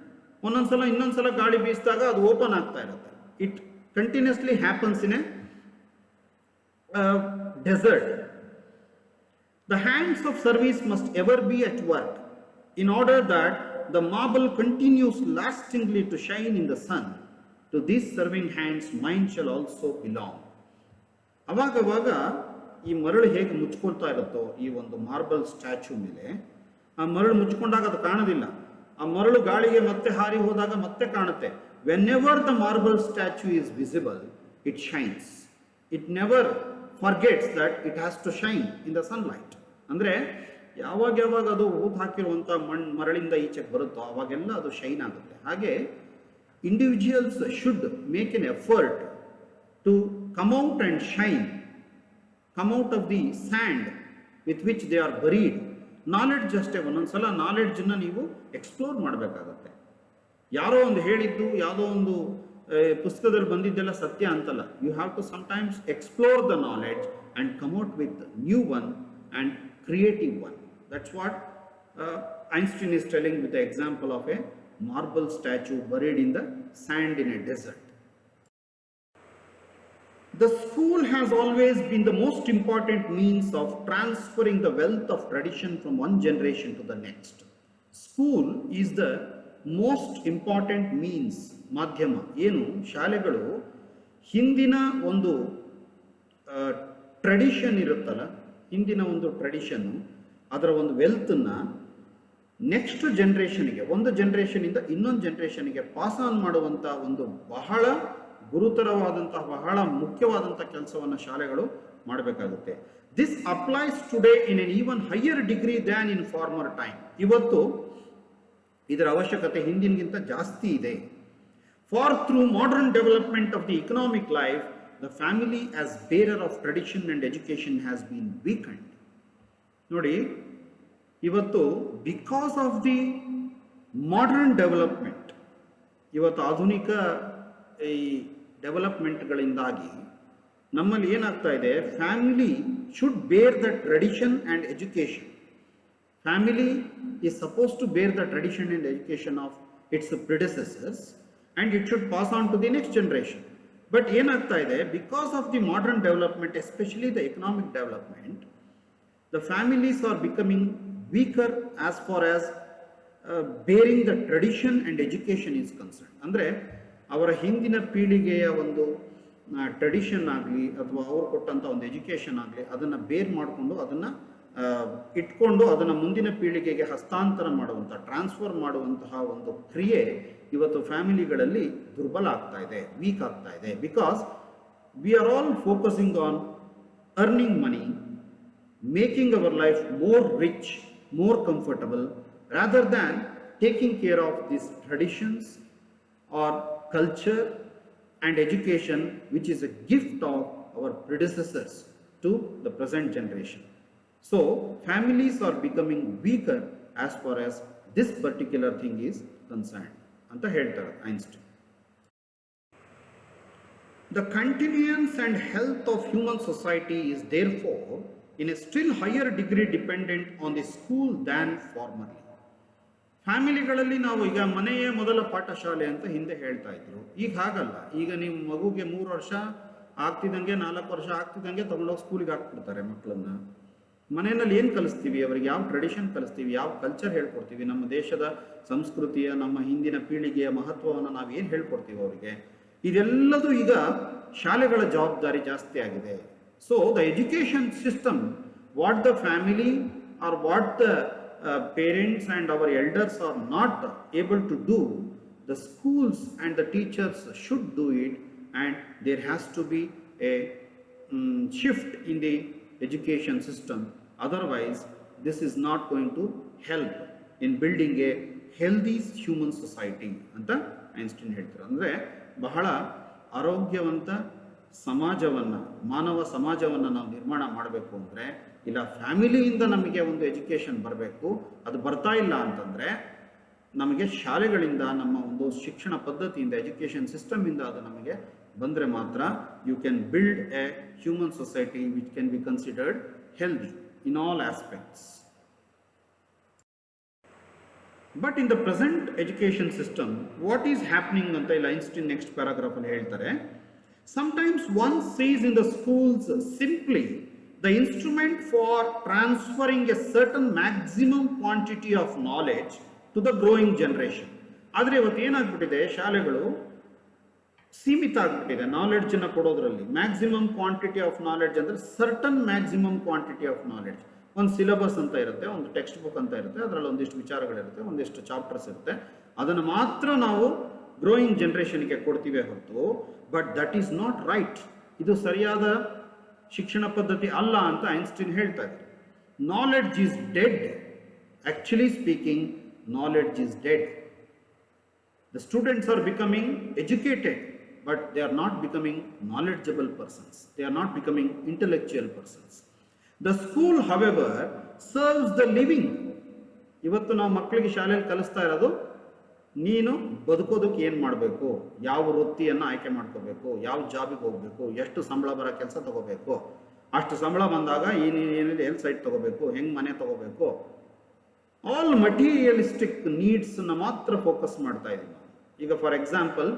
ಒಂದೊಂದ್ಸಲ ಇನ್ನೊಂದ್ಸಲ ಗಾಳಿ ಬೀಸಿದಾಗ ಅದು ಓಪನ್ ಆಗ್ತಾ ಇರುತ್ತೆ. It continuously happens in a desert. The hands of service must ever be at work in order that the marble continues lastingly to shine in the sun. To these serving hands mind shall also belong. ಅವಾಗವಾಗ ಈ ಮರಳು ಹೇಗೆ ಮುಚ್ಕೊಳ್ತಾ ಇರುತ್ತೋ ಈ ಒಂದು marble statue ಮೇಲೆ, ಆ ಮರಳು ಮುಚ್ಕೊಂಡಾಗ ಅದು ಕಾಣೋದಿಲ್ಲ. ಆ ಮರಳು ಗಾಳಿಗೆ ಮತ್ತೆ ಹಾರಿ ಹೋದಾಗ ಮತ್ತೆ ಕಾಣುತ್ತೆ. Whenever the marble statue is visible, it shines. It never forgets that it has to shine in the sunlight. ಅಂದರೆ ಯಾವಾಗ ಅದು ಊತ ಹಾಕಿರುವಂಥ ಮರಳಿಂದ ಈಚೆಗೆ ಬರುತ್ತೋ ಅವಾಗೆಲ್ಲ ಅದು ಶೈನ್ ಆಗುತ್ತೆ. ಹಾಗೆ individuals should make an effort to come out and shine, come out of the sand with which they are buried. Knowledge ಅಷ್ಟೇ, ಒಂದೊಂದ್ಸಲ ನಾಲೆಡ್ಜನ್ನು ನೀವು ಎಕ್ಸ್ಪ್ಲೋರ್ ಮಾಡಬೇಕಾಗತ್ತೆ. ಯಾರೋ ಒಂದು ಹೇಳಿದ್ದು, ಯಾವುದೋ ಒಂದು ಪುಸ್ತಕದಲ್ಲಿ ಬಂದಿದ್ದೆಲ್ಲ ಸತ್ಯ ಅಂತಲ್ಲ. You have to sometimes explore the knowledge and come out with new one and creative one. That's what Einstein is telling with the example of a marble statue buried in the sand in a desert. The school has always been the most important means of transferring the wealth of tradition from one generation to the next. School is the most important means, ಮಾಧ್ಯಮ. ಏನು ಶಾಲೆಗಳು ಹಿಂದಿನ ಒಂದು tradition ಇರುತ್ತಲ್ಲ, ಹಿಂದಿನ ಒಂದು tradition, ಅದರ ಒಂದು ವೆಲ್ತನ್ನು ನೆಕ್ಸ್ಟ್ ಜನ್ರೇಷನ್ಗೆ, ಒಂದು ಜನ್ರೇಷನಿಂದ ಇನ್ನೊಂದು ಜನ್ರೇಷನ್ಗೆ ಪಾಸ್ ಆನ್ ಮಾಡುವಂಥ ಒಂದು ಬಹಳ ಗುರುತರವಾದಂತಹ, ಬಹಳ ಮುಖ್ಯವಾದಂಥ ಕೆಲಸವನ್ನು ಶಾಲೆಗಳು ಮಾಡಬೇಕಾಗುತ್ತೆ. This applies today in an even higher degree than in former time. ಇವತ್ತು ಇದರ ಅವಶ್ಯಕತೆ ಹಿಂದಿನಗಿಂತ ಜಾಸ್ತಿ ಇದೆ. For through modern development of the economic life, the family as bearer of tradition and education has been weakened. ನೋಡಿ, ಇವತ್ತು because of the modern development, ಇವತ್ತು ಆಧುನಿಕ ಈ ಡೆವಲಪ್ಮೆಂಟ್ಗಳಿಂದಾಗಿ ನಮ್ಮಲ್ಲಿ ಏನಾಗ್ತಾ ಇದೆ, family should bear the tradition and education. Family is suppose to bear the tradition and education of its predecessors and it should pass on to the next generation. But ಏನಾಗ್ತಾ ಇದೆ, because of the modern development, especially the economic development, the families are becoming weaker as far as bearing the tradition and education is concern. ಅಂದರೆ ಅವರ ಹಿಂದಿನ ಪೀಳಿಗೆಯ ಒಂದು tradition ಆಗಲಿ ಅಥವಾ ಅವರು ಕೊಟ್ಟಂಥ ಒಂದು ಎಜುಕೇಷನ್ ಆಗಲಿ, ಅದನ್ನು ಬೇರ್ ಮಾಡಿಕೊಂಡು ಅದನ್ನು ಇಟ್ಕೊಂಡು ಅದನ್ನು ಮುಂದಿನ ಪೀಳಿಗೆಗೆ ಹಸ್ತಾಂತರ ಮಾಡುವಂಥ, ಟ್ರಾನ್ಸ್ಫರ್ ಮಾಡುವಂತಹ ಒಂದು ಕ್ರಿಯೆ ಇವತ್ತು ಫ್ಯಾಮಿಲಿಗಳಲ್ಲಿ ದುರ್ಬಲ ಆಗ್ತಾ ಇದೆ, ವೀಕ್ ಆಗ್ತಾ ಇದೆ. Because we are all focusing on earning money, making our life more rich, more comfortable, rather than taking care of these traditions or culture and education, which is a gift of our predecessors to the present generation. So families are becoming weaker as far as this particular thing is concerned anta heltare Einstein. The continuance and health of human society is therefore in a still higher degree dependent on the school than formerly. ಫ್ಯಾಮಿಲಿಗಳಲ್ಲಿ ನಾವು ಈಗ ಮನೆಯೇ ಮೊದಲ ಪಾಠಶಾಲೆ ಅಂತ ಹಿಂದೆ ಹೇಳ್ತಾ ಇದ್ರು. ಈಗ ಹಾಗಲ್ಲ. ಈಗ ನಿಮ್ಮ ಮಗುಗೆ 3 ವರ್ಷ ಆಗ್ತಿದ್ದಂಗೆ, 4 ವರ್ಷ ಆಗ್ತಿದ್ದಂಗೆ ತಗೊಂಡೋಗಿ ಸ್ಕೂಲಿಗೆ ಹಾಕ್ಬಿಡ್ತಾರೆ ಮಕ್ಕಳನ್ನ. ಮನೆಯಲ್ಲಿ ಏನು ಕಲಿಸ್ತೀವಿ ಅವರಿಗೆ, ಯಾವ ಟ್ರೆಡಿಷನ್ ಕಲಿಸ್ತೀವಿ, ಯಾವ ಕಲ್ಚರ್ ಹೇಳ್ಕೊಡ್ತೀವಿ, ನಮ್ಮ ದೇಶದ ಸಂಸ್ಕೃತಿಯ, ನಮ್ಮ ಹಿಂದಿನ ಪೀಳಿಗೆಯ ಮಹತ್ವವನ್ನು ನಾವು ಏನು ಹೇಳ್ಕೊಡ್ತೀವಿ ಅವರಿಗೆ, ಇದೆಲ್ಲದೂ ಈಗ ಶಾಲೆಗಳ ಜವಾಬ್ದಾರಿ ಜಾಸ್ತಿ ಆಗಿದೆ. So the education system, what the family or what the parents and our elders are not able to do, the schools and the teachers should do it, and there has to be a shift in the education system. Otherwise this is not going to help in building a healthy human society ಅಂತ Einstein ಹೇಳ್ತಾರೆ. ಅಂದರೆ ಬಹಳ ಆರೋಗ್ಯವಂತ ಸಮಾಜವನ್ನು, ಮಾನವ ಸಮಾಜವನ್ನು ನಾವು ನಿರ್ಮಾಣ ಮಾಡಬೇಕು ಅಂದರೆ, ಇಲ್ಲ ಫ್ಯಾಮಿಲಿಯಿಂದ ನಮಗೆ ಒಂದು ಎಜುಕೇಷನ್ ಬರಬೇಕು, ಅದು ಬರ್ತಾ ಇಲ್ಲ ಅಂತಂದರೆ ನಮಗೆ ಶಾಲೆಗಳಿಂದ, ನಮ್ಮ ಒಂದು ಶಿಕ್ಷಣ ಪದ್ಧತಿಯಿಂದ, ಎಜುಕೇಷನ್ ಸಿಸ್ಟಮಿಂದ ಅದು ನಮಗೆ ಬಂದರೆ ಮಾತ್ರ you can build a human society which can be considered healthy in all aspects. But in the present education system what is happening ಅಂತ ಇಲ್ಲಿ ಐನ್ಸ್ಟೀನ್ ನೆಕ್ಸ್ಟ್ ಪ್ಯಾರಾಗ್ರಾಫಲ್ಲಿ ಹೇಳ್ತಾರೆ. Sometimes one sees in the schools simply the instrument for transferring a certain maximum quantity of knowledge to the growing generation. ಆದರೆ ಇವತ್ತು ಏನಾಗ್ಬಿಟ್ಟಿದೆ, ಶಾಲೆಗಳು ಸೀಮಿತ ಆಗ್ಬಿಟ್ಟಿದೆ ನಾಲೆಡ್ಜನ್ನು ಕೊಡೋದ್ರಲ್ಲಿ. Maximum quantity of knowledge ಅಂದರೆ certain maximum quantity of knowledge. ಒಂದು syllabus ಅಂತ ಇರುತ್ತೆ, ಒಂದು ಟೆಕ್ಸ್ಟ್ ಬುಕ್ ಅಂತ ಇರುತ್ತೆ, ಅದರಲ್ಲಿ ಒಂದಿಷ್ಟು ವಿಚಾರಗಳಿರುತ್ತೆ, ಒಂದಿಷ್ಟು ಚಾಪ್ಟರ್ಸ್ ಇರುತ್ತೆ, ಅದನ್ನು ಮಾತ್ರ ನಾವು ಗ್ರೋಯಿಂಗ್ ಜನ್ರೇಷನ್ಗೆ ಕೊಡ್ತೀವಿ ಹೊರತು, but that is not right, ಇದು ಸರಿಯಾದ ಶಿಕ್ಷಣ ಪದ್ಧತಿ ಅಲ್ಲ ಅಂತ ಐನ್ಸ್ಟೀನ್ ಹೇಳ್ತಾ ಇದ್ದಾರೆ. Knowledge is dead, actually speaking knowledge is dead. The students are becoming educated, but they are not becoming knowledgeable persons, they are not becoming intellectual persons. The school however serves the living. ಇವತ್ತು ನಾವು ಮಕ್ಕಳಿಗೆ ಶಾಲೆಯಲ್ಲಿ ಕಲಿಸ್ತಾ ಇರೋದು, ನೀನು ಬದುಕೋದಕ್ಕೆ ಏನು ಮಾಡಬೇಕು, ಯಾವ ವೃತ್ತಿಯನ್ನು ಆಯ್ಕೆ ಮಾಡ್ಕೋಬೇಕು, ಯಾವ ಜಾಬಿಗೆ ಹೋಗಬೇಕು, ಎಷ್ಟು ಸಂಬಳ ಬರೋ ಕೆಲಸ ತಗೋಬೇಕು, ಅಷ್ಟು ಸಂಬಳ ಬಂದಾಗ ಏನಿದೆ ಎಲ್ಲಿ ಸೈಟ್ ತಗೋಬೇಕು, ಹೆಂಗೆ ಮನೆ ತಗೋಬೇಕು, ಆಲ್ ಮಟೀರಿಯಲಿಸ್ಟಿಕ್ ನೀಡ್ಸನ್ನು ಮಾತ್ರ ಫೋಕಸ್ ಮಾಡ್ತಾ ಇದ್ದೀವಿ ನಾವು. ಈಗ ಫಾರ್ ಎಕ್ಸಾಂಪಲ್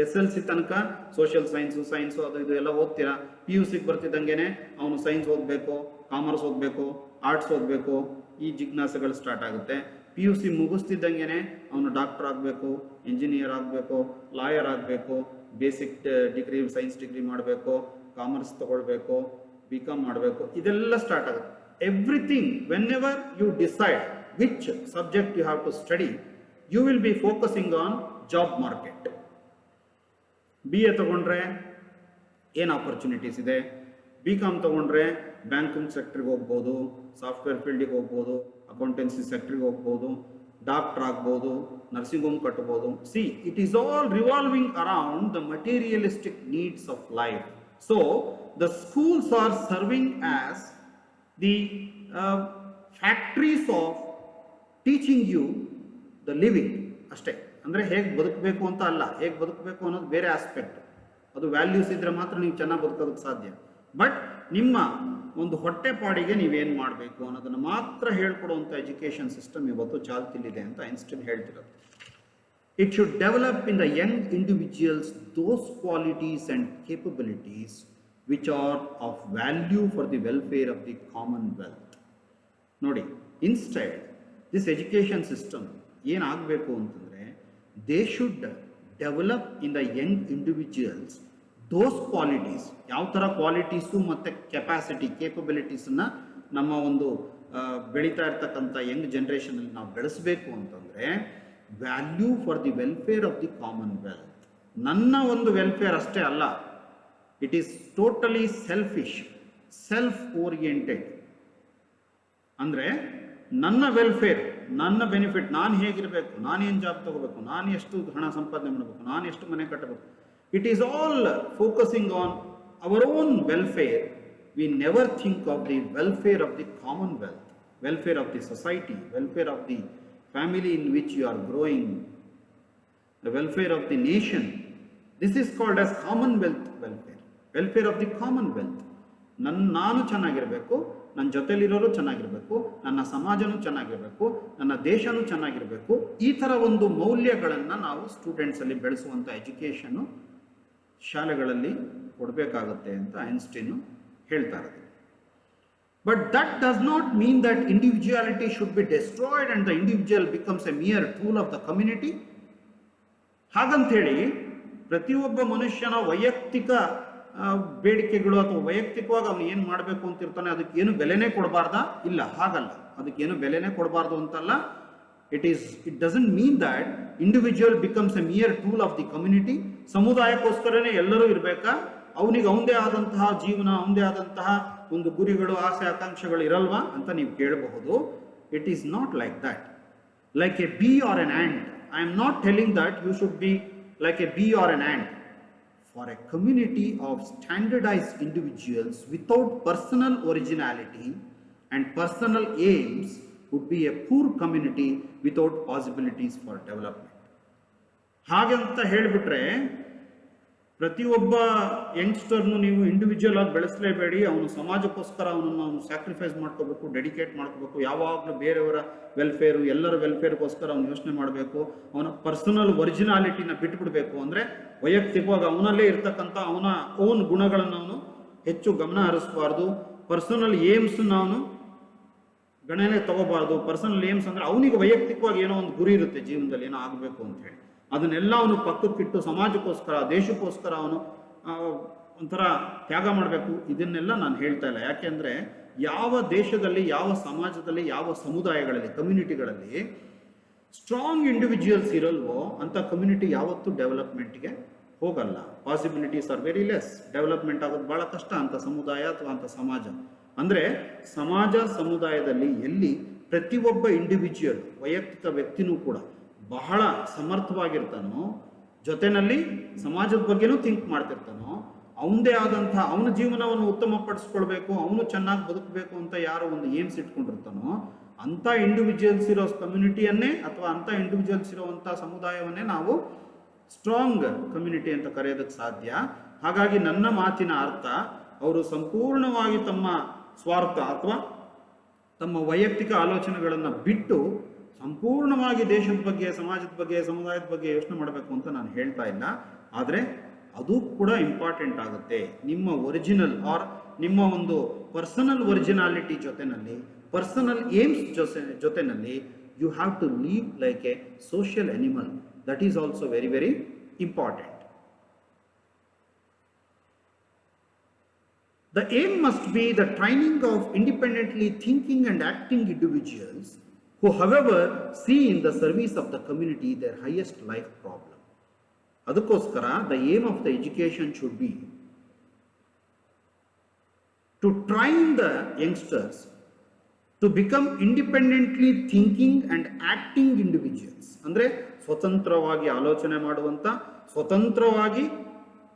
SLC ತನಕ ಸೋಷಿಯಲ್ ಸೈನ್ಸು ಅದು ಇದು ಎಲ್ಲ ಓದ್ತೀರಾ. PUC ಬರ್ತಿದ್ದಂಗೆ ಅವನು ಸೈನ್ಸ್ ಓದಬೇಕು, ಕಾಮರ್ಸ್ ಓದಬೇಕು, ಆರ್ಟ್ಸ್ ಓದಬೇಕು, ಈ ಜಿಜ್ಞಾಸೆಗಳು ಸ್ಟಾರ್ಟ್ ಆಗುತ್ತೆ. PUC ಮುಗಿಸ್ತಿದ್ದಂಗೆ ಅವನು ಡಾಕ್ಟರ್ ಆಗಬೇಕು, ಇಂಜಿನಿಯರ್ ಆಗಬೇಕು, ಲಾಯರ್ ಆಗಬೇಕು, ಬೇಸಿಕ್ ಡಿಗ್ರಿ ಸೈನ್ಸ್ ಡಿಗ್ರಿ ಮಾಡಬೇಕು, ಕಾಮರ್ಸ್ ತಗೊಳ್ಬೇಕು, BCom ಮಾಡಬೇಕು, ಇದೆಲ್ಲ ಸ್ಟಾರ್ಟ್ ಆಗುತ್ತೆ. Everything, whenever you decide which subject you have to study, you will be focusing on job market. BA ತಗೊಂಡ್ರೆ ಏನು ಆಪರ್ಚುನಿಟೀಸ್ ಇದೆ, BCom ತಗೊಂಡ್ರೆ ಬ್ಯಾಂಕಿಂಗ್ ಸೆಕ್ಟ್ರಿಗೆ ಹೋಗ್ಬೋದು, ಸಾಫ್ಟ್ವೇರ್ ಫೀಲ್ಡಿಗೆ ಹೋಗ್ಬೋದು, ಅಕೌಂಟೆನ್ಸಿ ಸೆಕ್ಟ್ರಿಗೆ ಹೋಗ್ಬೋದು, ಡಾಕ್ಟರ್ ಆಗ್ಬೋದು, ನರ್ಸಿಂಗ್ ಹೋಮ್ ಕಟ್ಬೋದು. See, it is all revolving around the materialistic needs of life. So the schools are serving as the factories of teaching you the living ಅಷ್ಟೇ. ಅಂದರೆ ಹೇಗೆ ಬದುಕಬೇಕು ಅಂತ ಅಲ್ಲ, ಹೇಗೆ ಬದುಕಬೇಕು ಅನ್ನೋದು ಬೇರೆ ಆಸ್ಪೆಕ್ಟ್. ಅದು ವ್ಯಾಲ್ಯೂಸ್ ಇದ್ದರೆ ಮಾತ್ರ ನೀವು ಚೆನ್ನಾಗಿ ಬದುಕೋದಕ್ಕೆ ಸಾಧ್ಯ. ಬಟ್ ನಿಮ್ಮ ಒಂದು ಹೊಟ್ಟೆಪಾಡಿಗೆ ನೀವೇನು ಮಾಡಬೇಕು ಅನ್ನೋದನ್ನು ಮಾತ್ರ ಹೇಳ್ಕೊಡುವಂಥ ಎಜುಕೇಷನ್ ಸಿಸ್ಟಮ್ ಇವತ್ತು ಚಾಲ್ತಿಲಿದೆ ಅಂತ ಐನ್ಸ್ಟೀನ್ ಹೇಳ್ತಿರೋದು. It should develop in the Young individuals those qualities and capabilities which are of value for the welfare of the common wealth. ನೋಡಿ, ಇನ್ಸ್ಟೆಡ್ ದಿಸ್ ಎಜುಕೇಷನ್ ಸಿಸ್ಟಮ್ ಏನಾಗಬೇಕು ಅಂತಂದರೆ, they should develop in the Young individuals those qualities. ಯಾವ ಥರ qualities ಮತ್ತು capacity, ಕೇಪಬಿಲಿಟೀಸನ್ನು ನಮ್ಮ ಒಂದು ಬೆಳೀತಾ ಇರ್ತಕ್ಕಂಥ ಯಂಗ್ ಜನ್ರೇಷನಲ್ಲಿ ನಾವು ಬೆಳೆಸಬೇಕು ಅಂತಂದರೆ, value for the welfare of the common wealth. ನನ್ನ ಒಂದು ವೆಲ್ಫೇರ್ ಅಷ್ಟೇ ಅಲ್ಲ, it is totally selfish, self oriented. ಅಂದರೆ ನನ್ನ ವೆಲ್ಫೇರ್, ನನ್ನ ಬೆನಿಫಿಟ್, ನಾನು ಹೇಗಿರಬೇಕು, ನಾನೇನು ಜಾಬ್ ತಗೋಬೇಕು, ನಾನು ಎಷ್ಟು ಹಣ ಸಂಪಾದನೆ ಮಾಡಬೇಕು, ನಾನು ಎಷ್ಟು ಮನೆ ಕಟ್ಟಬೇಕು. It is all focusing on our own welfare. We never think of the welfare of the commonwealth, welfare of the society, welfare of the family in which you are growing, the welfare of the nation. This is called as commonwealth welfare, welfare of the commonwealth. ನಾನು ಚೆನ್ನಾಗಿರಬೇಕು, ನನ್ನ ಜೊತೆಲಿರೋರು ಚೆನ್ನಾಗಿರಬೇಕು, ನನ್ನ ಸಮಾಜನೂ ಚೆನ್ನಾಗಿರಬೇಕು, ನನ್ನ ದೇಶನೂ ಚೆನ್ನಾಗಿರಬೇಕು. ಈ ಥರ ಒಂದು ಮೌಲ್ಯಗಳನ್ನು ನಾವು ಸ್ಟೂಡೆಂಟ್ಸಲ್ಲಿ ಬೆಳೆಸುವಂಥ ಎಜುಕೇಷನ್ನು ಶಾಲೆಗಳಲ್ಲಿ ಕೊಡಬೇಕಾಗುತ್ತೆ ಅಂತ ಐನ್ಸ್ಟೀನು ಹೇಳ್ತಾ ಇರೋದು. But that does not mean that individuality should be destroyed and the individual becomes a mere tool of the community. ಹಾಗಂಥೇಳಿ ಪ್ರತಿಯೊಬ್ಬ ಮನುಷ್ಯನ ವೈಯಕ್ತಿಕ ಬೇಡಿಕೆಗಳು ಅಥವಾ ವೈಯಕ್ತಿಕವಾಗಿ ಅವನು ಏನು ಮಾಡಬೇಕು ಅಂತಿರ್ತಾನೆ ಅದಕ್ಕೇನು ಬೆಲೆನೇ ಕೊಡಬಾರ್ದಾ? ಇಲ್ಲ, ಹಾಗಲ್ಲ. ಅದಕ್ಕೇನು ಬೆಲೆನೇ ಕೊಡಬಾರ್ದು ಅಂತಲ್ಲ. It doesn't mean that individual becomes a mere tool of the community. ಸಮುದಾಯಕ್ಕೋಸ್ಕರನೇ ಎಲ್ಲರೂ ಇರಬೇಕಾ? ಅವನಿಗೆ ಅವನದೇ ಆದಂತಹ ಜೀವನ, ಅವನದೇ ಆದಂತಹ ಒಂದು ಗುರಿಗಳು, ಆಸೆ, ಆಕಾಂಕ್ಷೆಗಳು ಇರಲ್ವಾ ಅಂತ ನೀವು ಕೇಳಬಹುದು. It is not like that. Like a B R N ant, I am not telling that you should be like a B R N ant. For a community of standardized individuals without personal originality and personal aims would be a poor community without possibilities for development. ಹಾಗಂತ ಹೇಳಿಬಿಟ್ರೆ ಪ್ರತಿಯೊಬ್ಬ ಯಂಗ್ಸ್ಟರ್ನು ನೀವು individual ಆಗಿ ಬೆಳೆಸಲೇಬೇಡಿ. ಅವನು ಸಮಾಜಕ್ಕೋಸ್ಕರ ಅವನು sacrifice ಮಾಡ್ಕೋಬೇಕು, dedicate ಮಾಡ್ಕೋಬೇಕು. ಯಾವಾಗಲೂ ಬೇರೆಯವರ ವೆಲ್ಫೇರು, ಎಲ್ಲರ ವೆಲ್ಫೇರ್ಗೋಸ್ಕರ ಅವನು ಯೋಚನೆ ಮಾಡಬೇಕು. ಅವನ ಪರ್ಸನಲ್ ಒರಿಜಿನಾಲಿಟಿನ ಬಿಟ್ಬಿಡ್ಬೇಕು. ಅಂದರೆ ವೈಯಕ್ತಿಕವಾಗಿ ಅವನಲ್ಲೇ ಇರ್ತಕ್ಕಂಥ ಅವನ ಓನ್ ಗುಣಗಳನ್ನು ಅವನು ಹೆಚ್ಚು ಗಮನ ಹರಿಸಬಾರ್ದು. ಪರ್ಸನಲ್ ಏಮ್ಸ್ನ ಅವನು ಗಣನೆ ತಗೋಬಾರ್ದು. ಪರ್ಸನಲ್ ಏಮ್ಸ್ ಅಂದರೆ ಅವನಿಗೆ ವೈಯಕ್ತಿಕವಾಗಿ ಏನೋ ಒಂದು ಗುರಿ ಇರುತ್ತೆ ಜೀವನದಲ್ಲಿ, ಏನೋ ಆಗಬೇಕು ಅಂತ ಹೇಳಿ. ಅದನ್ನೆಲ್ಲ ಅವನು ಪಕ್ಕಕ್ಕಿಟ್ಟು ಸಮಾಜಕ್ಕೋಸ್ಕರ, ದೇಶಕ್ಕೋಸ್ಕರ ಅವನು ಒಂಥರ ತ್ಯಾಗ ಮಾಡಬೇಕು. ಇದನ್ನೆಲ್ಲ ನಾನು ಹೇಳ್ತಾ ಇಲ್ಲ. ಯಾಕೆಂದರೆ ಯಾವ ದೇಶದಲ್ಲಿ, ಯಾವ ಸಮಾಜದಲ್ಲಿ, ಯಾವ ಸಮುದಾಯಗಳಲ್ಲಿ, ಕಮ್ಯುನಿಟಿಗಳಲ್ಲಿ ಸ್ಟ್ರಾಂಗ್ ಇಂಡಿವಿಜುವಲ್ಸ್ ಇರಲ್ವೋ ಅಂಥ ಕಮ್ಯುನಿಟಿ ಯಾವತ್ತೂ ಡೆವಲಪ್ಮೆಂಟ್ಗೆ ಹೋಗಲ್ಲ. Possibilities are very less. Development ಆಗೋದು ಭಾಳ ಕಷ್ಟ ಅಂಥ ಸಮುದಾಯ ಅಥವಾ ಅಂಥ ಸಮಾಜ. ಅಂದರೆ ಸಮಾಜ, ಸಮುದಾಯದಲ್ಲಿ ಎಲ್ಲಿ ಪ್ರತಿಯೊಬ್ಬ ಇಂಡಿವಿಜುವಲ್, ವೈಯಕ್ತಿಕ ವ್ಯಕ್ತಿನೂ ಕೂಡ ಬಹಳ ಸಮರ್ಥವಾಗಿರ್ತಾನೋ, ಜೊತೆಯಲ್ಲಿ ಸಮಾಜದ ಬಗ್ಗೆನೂ ಥಿಂಕ್ ಮಾಡ್ತಿರ್ತಾನೋ, ಅವನದೇ ಆದಂಥ ಅವನ ಜೀವನವನ್ನು ಉತ್ತಮಪಡಿಸ್ಕೊಳ್ಬೇಕು, ಅವನು ಚೆನ್ನಾಗಿ ಬದುಕಬೇಕು ಅಂತ ಯಾರೋ ಒಂದು ಏಮ್ಸ್ ಇಟ್ಕೊಂಡಿರ್ತಾನೋ ಅಂಥ ಇಂಡಿವಿಜುವಲ್ಸ್ ಇರೋ ಕಮ್ಯುನಿಟಿಯನ್ನೇ ಅಥವಾ ಅಂಥ ಇಂಡಿವಿಜುವಲ್ಸ್ ಇರೋವಂಥ ಸಮುದಾಯವನ್ನೇ ನಾವು ಸ್ಟ್ರಾಂಗ್ ಕಮ್ಯುನಿಟಿ ಅಂತ ಕರೆಯೋದಕ್ಕೆ ಸಾಧ್ಯ. ಹಾಗಾಗಿ ನನ್ನ ಮಾತಿನ ಅರ್ಥ, ಅವರು ಸಂಪೂರ್ಣವಾಗಿ ತಮ್ಮ ಸ್ವಾರ್ಥ ಅಥವಾ ತಮ್ಮ ವೈಯಕ್ತಿಕ ಆಲೋಚನೆಗಳನ್ನು ಬಿಟ್ಟು ಸಂಪೂರ್ಣವಾಗಿ ದೇಶದ ಬಗ್ಗೆ, ಸಮಾಜದ ಬಗ್ಗೆ, ಸಮುದಾಯದ ಬಗ್ಗೆ ಯೋಚನೆ ಮಾಡಬೇಕು ಅಂತ ನಾನು ಹೇಳ್ತಾ ಇಲ್ಲ. ಆದರೆ ಅದು ಕೂಡ ಇಂಪಾರ್ಟೆಂಟ್ ಆಗುತ್ತೆ. ನಿಮ್ಮ ಒರಿಜಿನಲ್ ಆರ್ ನಿಮ್ಮ ಒಂದು ಪರ್ಸನಲ್ ಒರಿಜಿನಾಲಿಟಿ ಜೊತೆನಲ್ಲಿ, ಪರ್ಸನಲ್ ಏಮ್ಸ್ ಜೊತೆನಲ್ಲಿ you have to live like a social animal. That is also very very important. The aim must be the training of independently thinking and acting individuals who, however, see in the service of the community their highest life problem. ಅದಕ್ಕೋಸ್ಕರ the aim of the education should be to train the youngsters to become independently thinking and acting individuals. ಅಂದರೆ ಸ್ವತಂತ್ರವಾಗಿ ಆಲೋಚನೆ ಮಾಡುವಂಥ, ಸ್ವತಂತ್ರವಾಗಿ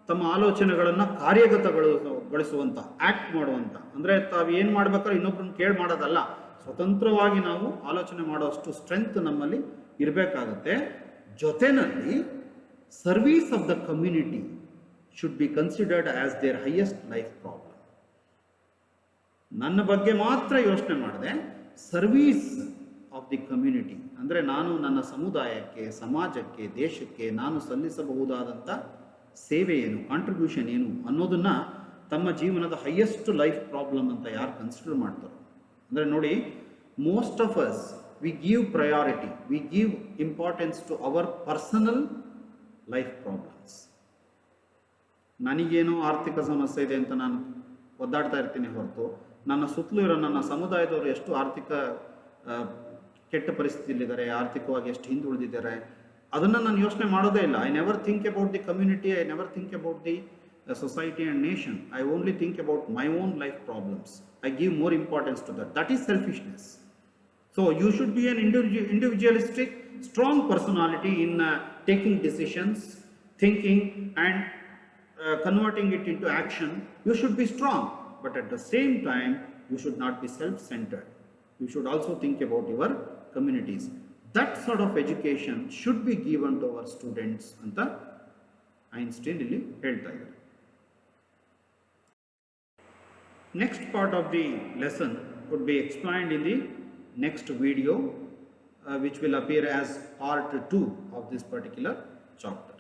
ತಮ್ಮ ಆಲೋಚನೆಗಳನ್ನು ಕಾರ್ಯಗತಗೊಳಿಸುವಂಥ, act ಮಾಡುವಂಥ. ಅಂದರೆ ತಾವು ಏನು ಮಾಡ್ಬೇಕಾದ್ರೆ ಇನ್ನೊಬ್ಬರನ್ನ ಕೇಳಿ ಮಾಡೋದಲ್ಲ, ಸ್ವತಂತ್ರವಾಗಿ ನಾವು ಆಲೋಚನೆ ಮಾಡೋಷ್ಟು ಸ್ಟ್ರೆಂತ್ ನಮ್ಮಲ್ಲಿ ಇರಬೇಕಾಗತ್ತೆ. ಜೊತೆಯಲ್ಲಿ service of the community should be considered as their highest life problem. ನನ್ನ ಬಗ್ಗೆ ಮಾತ್ರ ಯೋಚನೆ ಮಾಡಿದೆ, ಸರ್ವೀಸ್ ಆಫ್ ದಿ ಕಮ್ಯುನಿಟಿ ಅಂದರೆ ನಾನು ನನ್ನ ಸಮುದಾಯಕ್ಕೆ, ಸಮಾಜಕ್ಕೆ, ದೇಶಕ್ಕೆ ನಾನು ಸಲ್ಲಿಸಬಹುದಾದಂಥ ಸೇವೆ ಏನು, ಕಾಂಟ್ರಿಬ್ಯೂಷನ್ ಏನು ಅನ್ನೋದನ್ನು ತಮ್ಮ ಜೀವನದ ಹೈಯೆಸ್ಟ್ ಲೈಫ್ ಪ್ರಾಬ್ಲಮ್ ಅಂತ ಯಾರು ಕನ್ಸಿಡರ್ ಮಾಡ್ತಾರೋ. ಅಂದರೆ ನೋಡಿ, most of us we give priority, we give importance to our personal life problems. ನನಗೇನೋ ಆರ್ಥಿಕ ಸಮಸ್ಯೆ ಇದೆ ಅಂತ ನಾನು ಒದ್ದಾಡ್ತಾ ಇರ್ತೀನಿ ಹೊರತು, ನನ್ನ ಸುತ್ತಲೂ ಇರೋ ನನ್ನ ಸಮುದಾಯದವರು ಎಷ್ಟು ಆರ್ಥಿಕ ಕೆಟ್ಟ ಪರಿಸ್ಥಿತಿಯಲ್ಲಿದ್ದಾರೆ, ಆರ್ಥಿಕವಾಗಿ ಎಷ್ಟು ಹಿಂದುಳಿದಿದ್ದಾರೆ, ಅದನ್ನು ನಾನು ಯೋಚನೆ ಮಾಡೋದೇ ಇಲ್ಲ. I never think about the community, I never think about the society and nation. I only think about my own life problems. I give more importance to that. That is selfishness. So you should be an individualistic, strong personality in taking decisions, thinking and converting it into action. You should be strong, but at the same time you should not be self-centered. You should also think about your communities. That sort of education should be given to our students ಅಂತ Einstein ಇಲ್ಲಿ ಹೇಳ್ತಾ ಇದ್ದಾರೆ. Next part of the lesson would be explained in the next video, which will appear as part 2 of this particular chapter.